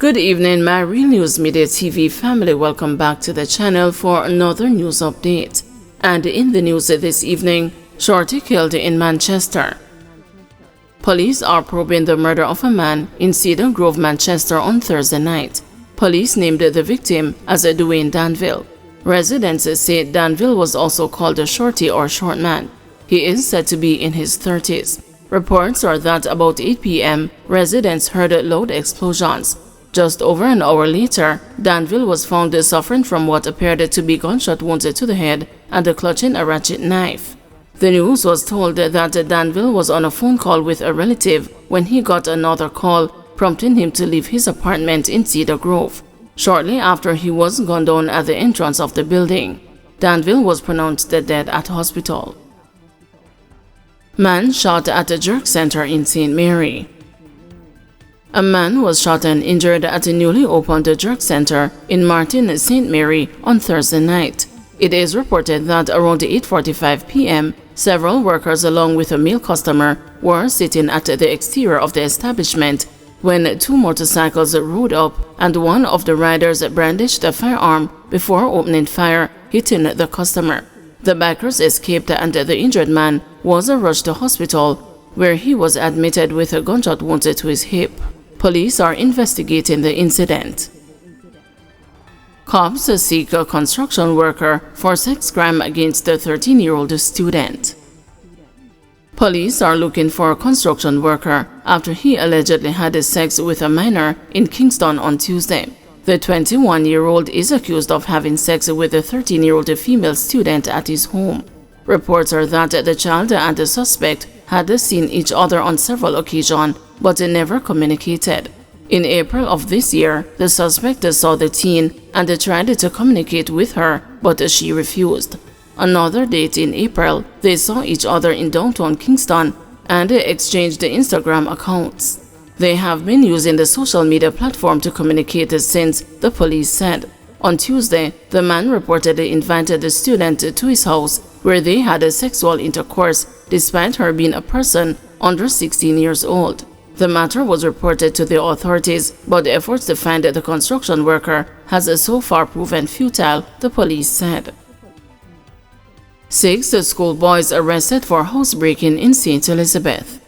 Good evening, my Real News Media TV family. Welcome back to the channel for another news update. And in the news this evening, shorty killed in Manchester. Police are probing the murder of a man in Cedar Grove, Manchester on Thursday night. Police named the victim as Dwayne Danville. Residents say Danville was also called a shorty or short man. He is said to be in his 30s. Reports are that about 8 p.m., residents heard loud explosions. Just over an hour later, Danville was found suffering from what appeared to be gunshot wounds to the head and clutching a ratchet knife. The news was told that Danville was on a phone call with a relative when he got another call, prompting him to leave his apartment in Cedar Grove. Shortly after, he was gunned down at the entrance of the building. Danville was pronounced dead at hospital. Man shot at a jerk center in St. Mary. A man was shot and injured at a newly opened jerk center in Martin, St. Mary on Thursday night. It is reported that around 8:45 p.m., several workers along with a male customer were sitting at the exterior of the establishment when two motorcycles rode up and one of the riders brandished a firearm before opening fire, hitting the customer. The bikers escaped and the injured man was rushed to hospital, where he was admitted with a gunshot wound to his hip. Police are investigating the incident. Cops seek a construction worker for sex crime against a 13-year-old student. Police are looking for a construction worker after he allegedly had sex with a minor in Kingston on Tuesday. The 21-year-old is accused of having sex with a 13-year-old female student at his home. Reports are that the child and the suspect had seen each other on several occasions but never communicated. In April of this year, the suspect saw the teen and tried to communicate with her, but she refused. Another date in April, they saw each other in downtown Kingston and exchanged Instagram accounts. They have been using the social media platform to communicate since, the police said. On Tuesday, the man reportedly invited the student to his house where they had a sexual intercourse despite her being a person under 16 years old. The matter was reported to the authorities, but efforts to find the construction worker has so far proven futile, the police said. 6 schoolboys arrested for housebreaking in St. Elizabeth.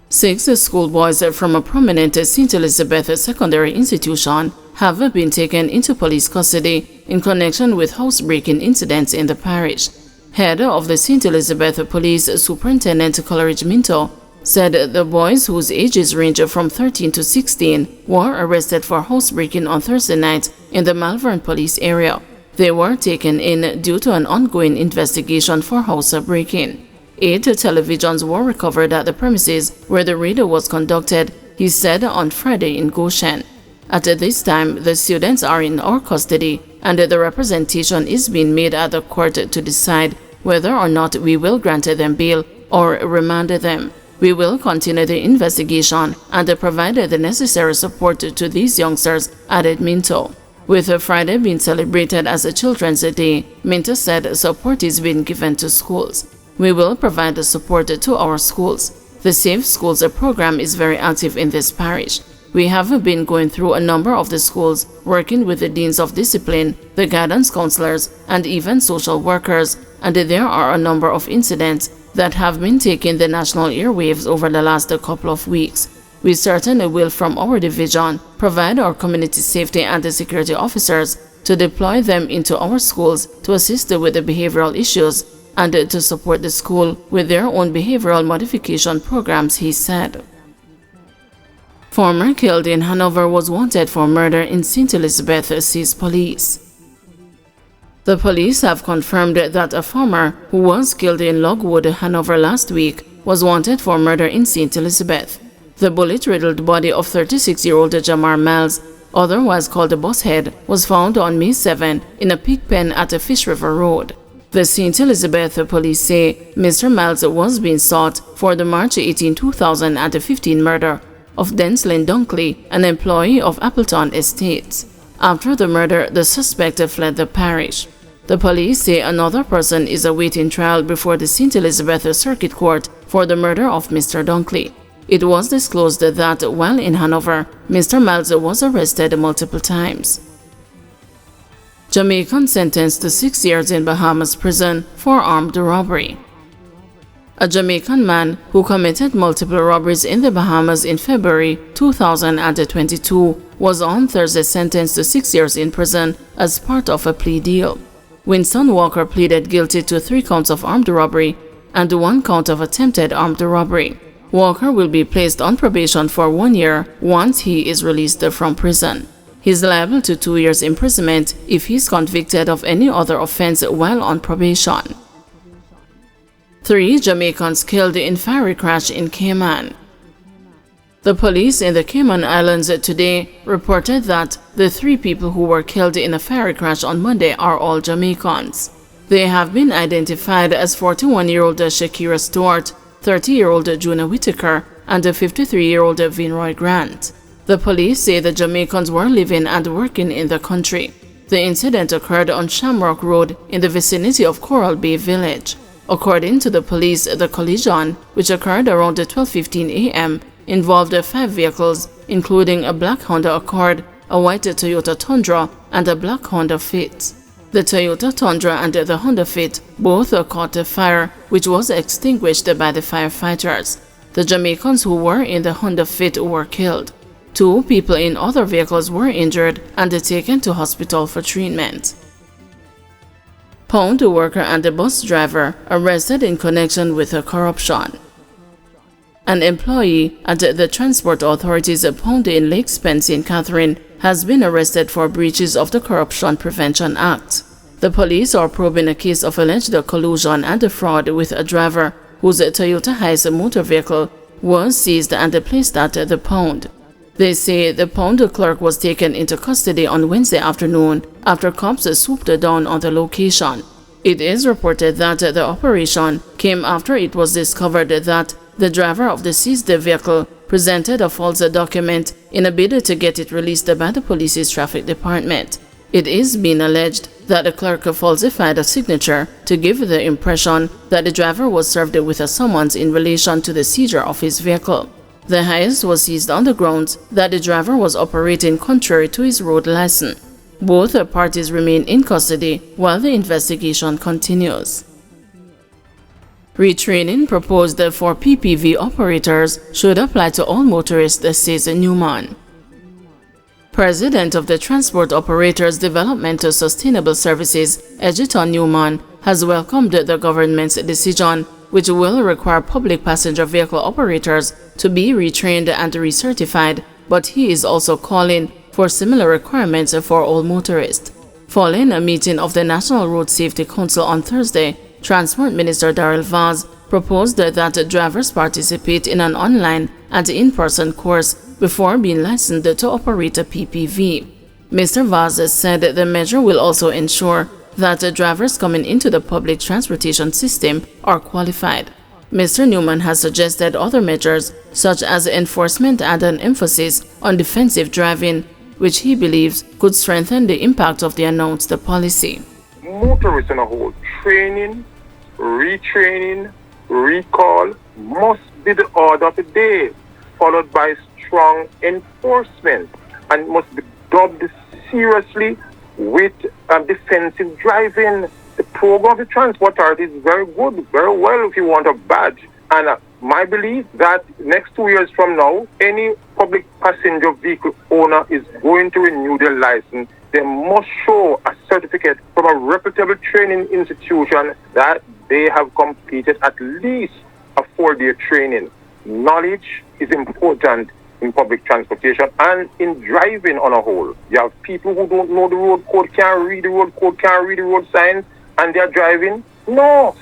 6 schoolboys from a prominent St. Elizabeth secondary institution have been taken into police custody in connection with housebreaking incidents in the parish. Head of the St. Elizabeth Police Superintendent Coleridge Minto said the boys, whose ages range from 13 to 16, were arrested for housebreaking on Thursday night in the Malvern police area. They were taken in due to an ongoing investigation for housebreaking. 8 televisions were recovered at the premises where the raid was conducted, he said on Friday in Goshen. At this time, the students are in our custody and the representation is being made at the court to decide whether or not we will grant them bail or remand them. We will continue the investigation and provide the necessary support to these youngsters, added Minto. With Friday being celebrated as a Children's Day, Minto said support is being given to schools. We will provide the support to our schools. The Safe Schools program is very active in this parish. We have been going through a number of the schools, working with the deans of discipline, the guidance counselors, and even social workers, and there are a number of incidents that have been taking the national airwaves over the last couple of weeks. We certainly will, from our division, provide our community safety and the security officers to deploy them into our schools to assist with the behavioral issues and to support the school with their own behavioral modification programs, he said. Former killed in Hanover was wanted for murder in St. Elizabeth, says police. The police have confirmed that a farmer who was killed in Logwood, Hanover last week was wanted for murder in St. Elizabeth. The bullet-riddled body of 36-year-old Jamar Miles, otherwise called Bosshead, was found on May 7 in a pig pen at Fish River Road. The St. Elizabeth police say Mr. Miles was being sought for the March 18, 2015 murder of Denslin Dunkley, an employee of Appleton Estates. After the murder, the suspect fled the parish. The police say another person is awaiting trial before the St. Elizabeth Circuit Court for the murder of Mr. Dunkley. it was disclosed that while in Hanover, Mr. Miles was arrested multiple times. Jamaican sentenced to 6 years in Bahamas prison for armed robbery. A Jamaican man who committed multiple robberies in the Bahamas in February 2022 was on Thursday sentenced to 6 years in prison as part of a plea deal. Winston Walker pleaded guilty to 3 counts of armed robbery and 1 count of attempted armed robbery. Walker will be placed on probation for 1 year once he is released from prison. He is liable to 2 years imprisonment if he is convicted of any other offense while on probation. 3 Jamaicans killed in ferry crash in Cayman. The police in the Cayman Islands today reported that the 3 people who were killed in a ferry crash on Monday are all Jamaicans. They have been identified as 41-year-old Shakira Stewart, 30-year-old Juna Whitaker, and 53-year-old Vinroy Grant. The police say the Jamaicans were living and working in the country. The incident occurred on Shamrock Road in the vicinity of Coral Bay Village. According to the police, the collision, which occurred around 12:15 a.m., involved 5 vehicles, including a black Honda Accord, a white Toyota Tundra, and a black Honda Fit. The Toyota Tundra and the Honda Fit both caught fire, which was extinguished by the firefighters. The Jamaicans who were in the Honda Fit were killed. 2 people in other vehicles were injured and taken to hospital for treatment. Pound worker and a bus driver arrested in connection with corruption. An employee at the Transport Authority's Pound in Lake Spence in Catherine has been arrested for breaches of the Corruption Prevention Act. The police are probing a case of alleged collusion and fraud with a driver whose Toyota Hiace motor vehicle was seized and placed at the Pound. They say the Pound clerk was taken into custody on Wednesday afternoon after cops swooped down on the location. It is reported that the operation came after it was discovered that the driver of the seized vehicle presented a false document in a bid to get it released by the police's traffic department. It is being alleged that the clerk falsified a signature to give the impression that the driver was served with a summons in relation to the seizure of his vehicle. The Hiace was seized on the grounds that the driver was operating contrary to his road license. Both parties remain in custody while the investigation continues. Retraining proposed for PPV operators should apply to all motorists, says Newman. President of the Transport Operators Developmental Sustainable Services, Egerton Newman, has welcomed the government's decision, which will require public passenger vehicle operators to be retrained and recertified, but he is also calling for similar requirements for all motorists. Following a meeting of the National Road Safety Council on Thursday, Transport Minister Darrell Vaz proposed that drivers participate in an online and in-person course before being licensed to operate a PPV. Mr. Vaz said the measure will also ensure that drivers coming into the public transportation system are qualified. Mr. Newman has suggested other measures such as enforcement and an emphasis on defensive driving, which he believes could strengthen the impact of the announced policy. Motorists in a whole, training, retraining, recall must be the order of the day, followed by strong enforcement, and must be dubbed seriously with defensive driving. The program of the Transport Authority is very good, very well if you want a badge. And my belief that next 2 years from now, any public passenger vehicle owner is going to renew their license. They must show a certificate from a reputable training institution that they have completed at least a 4-day training. Knowledge is important in public transportation and in driving on a whole. You have people who don't know the road code, can't read the road code, can't read the road signs, and they're driving. No,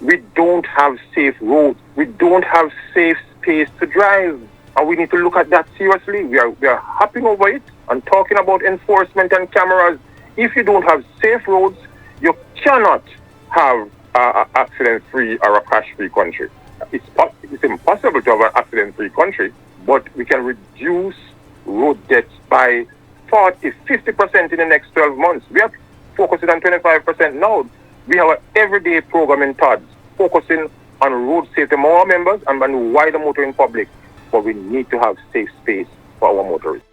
we don't have safe roads. We don't have safe space to drive. And we need to look at that seriously. We are hopping over it and talking about enforcement and cameras. If you don't have safe roads, you cannot have an accident-free or a crash-free country. It's impossible to have an accident-free country, but we can reduce road deaths by 40-50% in the next 12 months. We are focusing on 25% now. We have an everyday program in TODS focusing on road safety among our members and on wider motoring public. but we need to have safe space for our motorists.